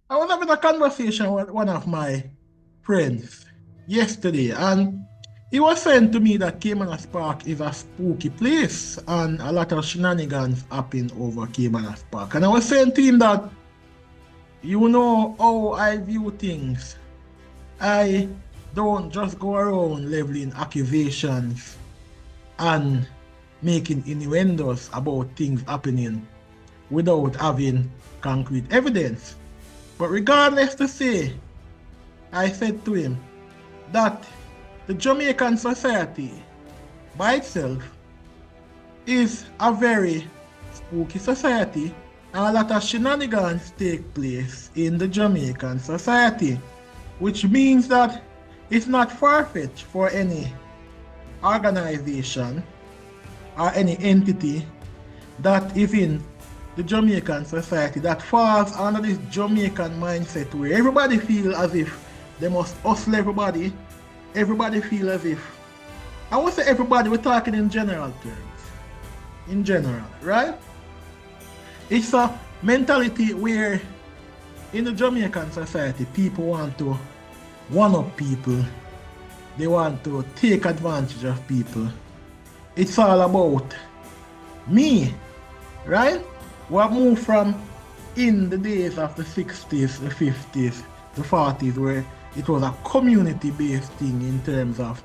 I was having a conversation with one of my friends yesterday, and he was saying to me that Caymanas Park is a spooky place and a lot of shenanigans happen over Caymanas Park. And I was saying to him that, you know how I view things. I don't just go around leveling accusations and making innuendos about things happening without having concrete evidence. But regardless to say, I said to him that the Jamaican society by itself is a very spooky society, and a lot of shenanigans take place in the Jamaican society, which means that it's not far-fetched for any organization or any entity that is in the Jamaican society that falls under this Jamaican mindset where everybody feels as if they must hustle everybody. Everybody feels as if, I would say everybody, we're talking in general terms. In general, right? It's a mentality where in the Jamaican society, people want to one-up people. They want to take advantage of people. It's all about me, right? We have moved from in the days of the 60s, the 50s, the 40s, where it was a community-based thing in terms of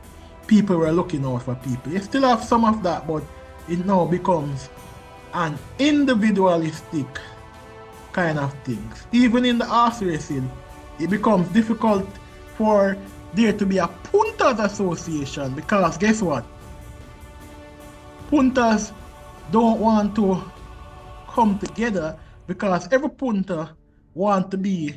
people were looking out for people. You still have some of that, but it now becomes an individualistic kind of thing. Even in the horse racing, it becomes difficult for there to be a punters association because guess what? Punters don't want to come together because every punter want to be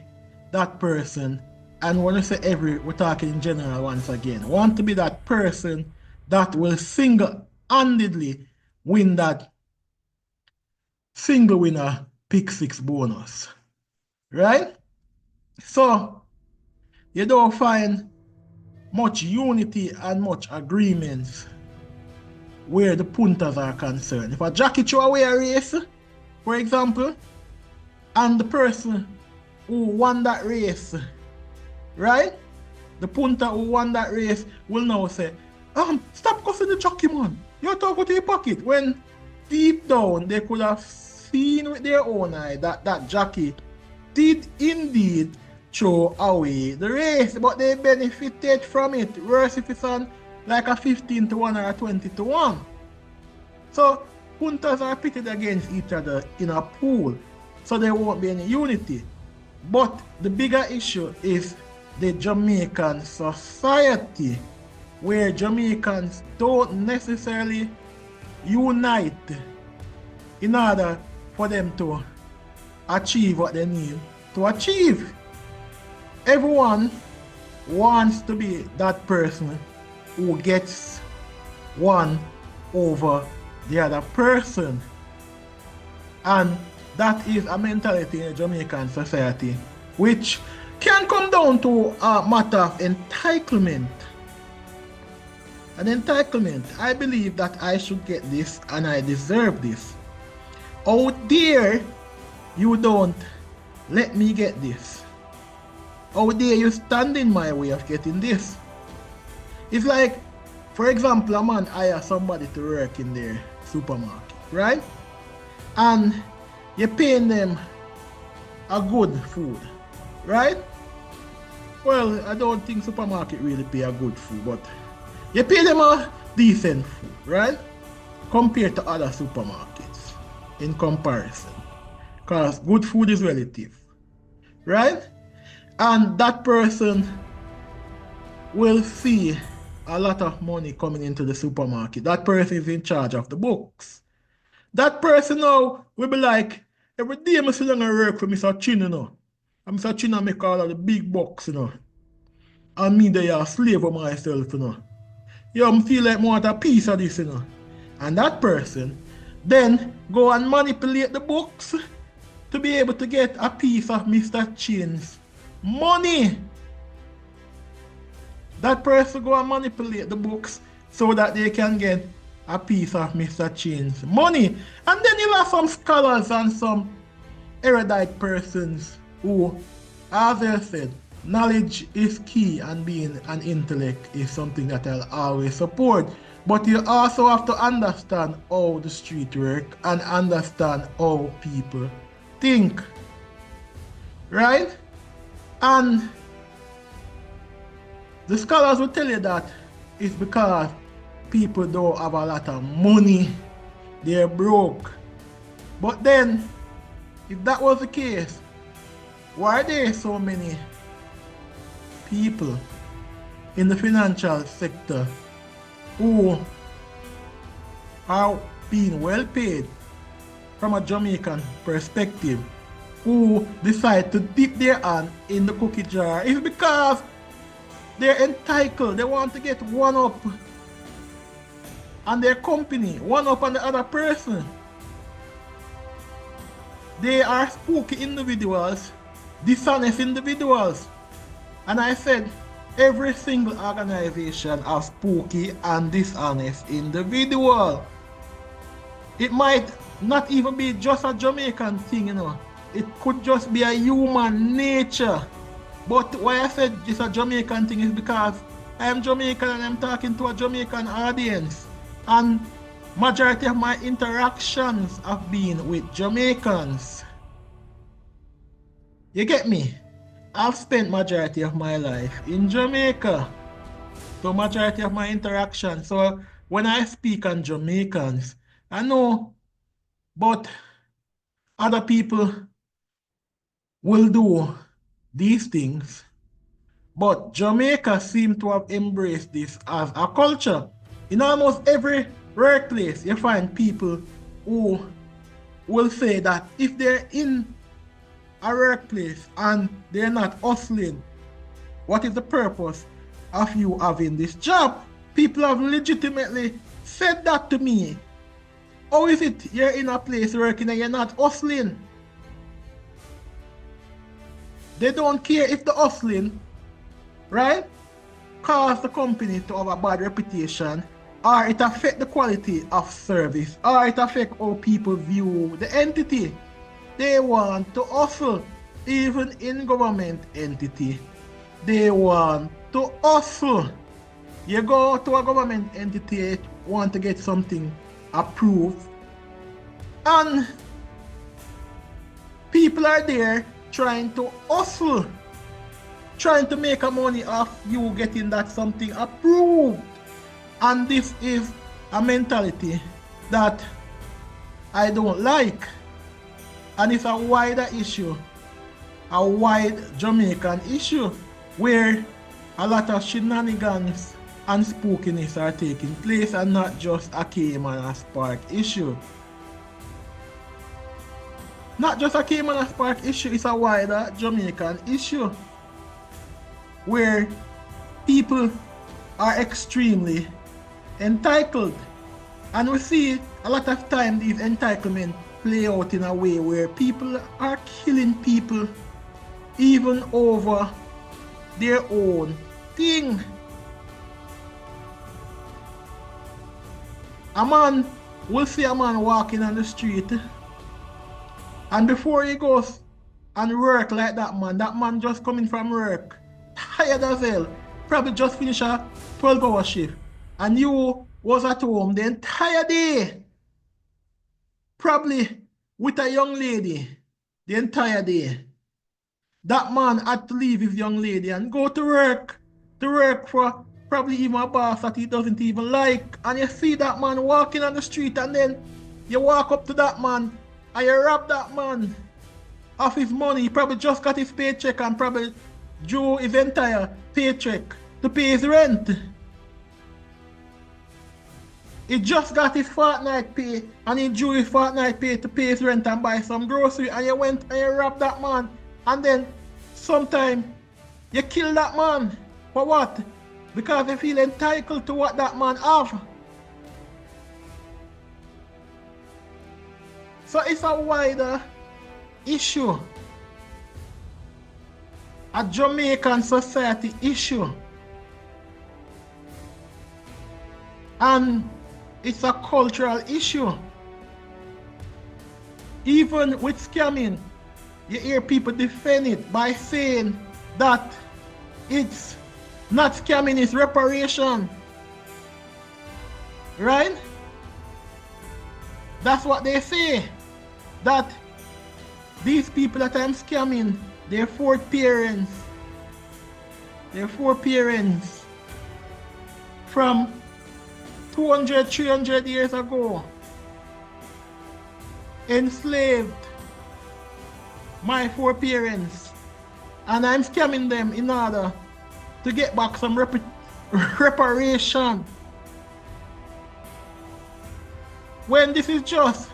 that person. And when I say every, we're talking in general once again, want to be that person that will single-handedly win that single winner pick six bonus. Right? So you don't find much unity and much agreements where the punters are concerned. If a jockey throw away a race, for example, and the person who won that race, right? The punter who won that race will now say, stop cussing the jockey, man. You're talking to your pocket. When deep down they could have seen with their own eye that that jockey did indeed throw away the race, but they benefited from it. Worse if it's on like a 15 to 1 or a 20 to 1. So punters are pitted against each other in a pool, so there won't be any unity. But the bigger issue is the Jamaican society, where Jamaicans don't necessarily unite in order for them to achieve what they need to achieve. Everyone wants to be that person who gets one over the other person. And that is a mentality in a Jamaican society, which can come down to a matter of entitlement. An entitlement. I believe that I should get this and I deserve this. Oh dear, you don't let me get this. How dare you stand in my way of getting this? It's like, for example, a man hire somebody to work in their supermarket, right? And you're paying them a good food, right? Well, I don't think supermarket really pay a good food, but you pay them a decent food, right? Compared to other supermarkets in comparison. Because good food is relative, right? And that person will see a lot of money coming into the supermarket. That person is in charge of the books. That person now will be like, every day I sit down and work for Mr. Chin, you know. And Mr. Chin make all of the big bucks, you know. And me they are a slave of myself, you know. Yeah, I feel like I want a piece of this, you know. And that person then go and manipulate the books to be able to get a piece of Mr. Chin's money. That person go and manipulate the books so that they can get a piece of Mr. Chin's money. And then you'll have some scholars and some erudite persons who as I said, knowledge is key and being an intellect is something that I'll always support. But you also have to understand how the street work and understand how people think. Right? And the scholars will tell you that it's because people don't have a lot of money. They're broke. But then, if that was the case, why are there so many people in the financial sector who are being well paid from a Jamaican perspective, who decide to dip their hand in the cookie jar? It's because they're entitled. They want to get one up on their company, one up on the other person. They are spooky individuals, dishonest individuals. And I said, every single organization has spooky and dishonest individual. It might not even be just a Jamaican thing, you know. It could just be a human nature. But why I said it's a Jamaican thing is because I am Jamaican and I'm talking to a Jamaican audience. And majority of my interactions have been with Jamaicans. You get me? I've spent majority of my life in Jamaica. So majority of my interactions. So when I speak on Jamaicans, I know, but other people will do these things. But Jamaica seems to have embraced this as a culture. In almost every workplace, you find people who will say that if they're in a workplace and they're not hustling, what is the purpose of you having this job? People have legitimately said that to me. How is it you're in a place working and you're not hustling? They don't care if the hustling, right, cause the company to have a bad reputation, or it affect the quality of service, or it affect how people view the entity. They want to hustle. Even in government entity, they want to hustle. You go to a government entity, want to get something approved, and people are there trying to hustle, trying to make a money off you getting that something approved. And this is a mentality that I don't like. And it's a wider issue, a wide Jamaican issue, where a lot of shenanigans and spookiness are taking place, and not just a Caymanas Park issue. Not just a Caymanas Park issue, it's a wider Jamaican issue, where people are extremely entitled. And we see a lot of time these entitlement play out in a way where people are killing people even over their own thing. A man will see a man walking on the street, and before he goes and work like that man just coming from work, tired as hell, probably just finish a 12-hour shift, and you was at home the entire day, probably with a young lady the entire day. That man had to leave his young lady and go to work for probably even a boss that he doesn't even like. And you see that man walking on the street, and then you walk up to that man and you rob that man of his money. He probably just got his paycheck and probably drew his entire paycheck to pay his rent. He just got his fortnight pay, and he drew his fortnight pay to pay his rent and buy some grocery, and you went and you robbed that man, and then sometime you kill that man. For what? Because they feel entitled to what that man have. So it's a wider issue, a Jamaican society issue, and it's a cultural issue. Even with scamming, you hear people defend it by saying that it's not scamming, it's reparation. Right? That's what they say. That these people that I'm scamming, they're four parents. They're four parents from 200, 300 years ago. Enslaved my four parents. And I'm scamming them in order to get back some reparation. When this is just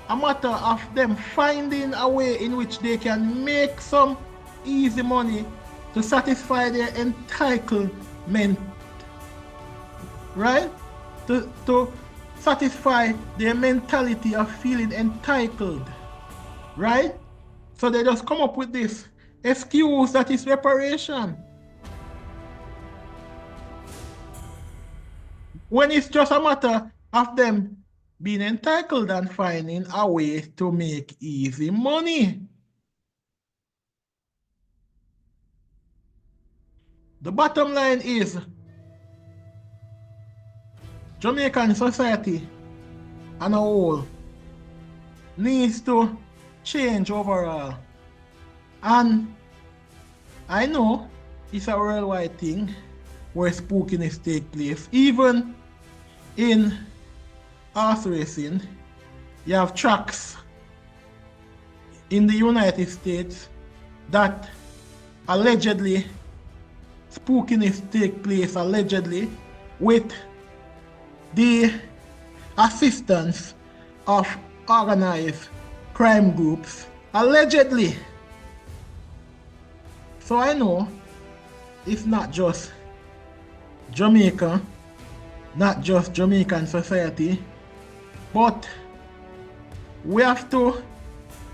a matter of them finding a way in which they can make some easy money to satisfy their entitlement, right? To satisfy their mentality of feeling entitled, right? So they just come up with this excuse that is reparation. When it's just a matter of them being entitled and finding a way to make easy money. The bottom line is Jamaican society as a whole needs to change overall. And I know it's a worldwide thing where spookiness takes place. Even in horse racing, you have tracks in the United States that allegedly spookiness take place allegedly with the assistance of organized crime groups, allegedly. So I know it's not just Jamaica, not just Jamaican society, but we have to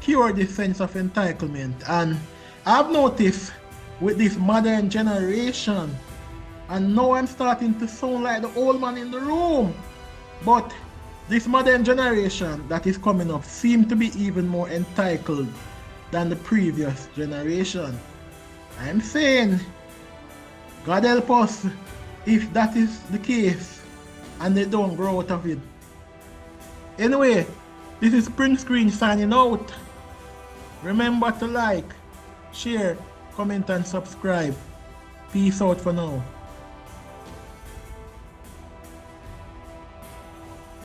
cure this sense of entitlement. And I've noticed with this modern generation, and now I'm starting to sound like the old man in the room, but this modern generation that is coming up seems to be even more entitled than the previous generation. I'm saying, God help us if that is the case and they don't grow out of it. Anyway, this is Spring Screen signing out. Remember to like, share, comment and subscribe. Peace out for now.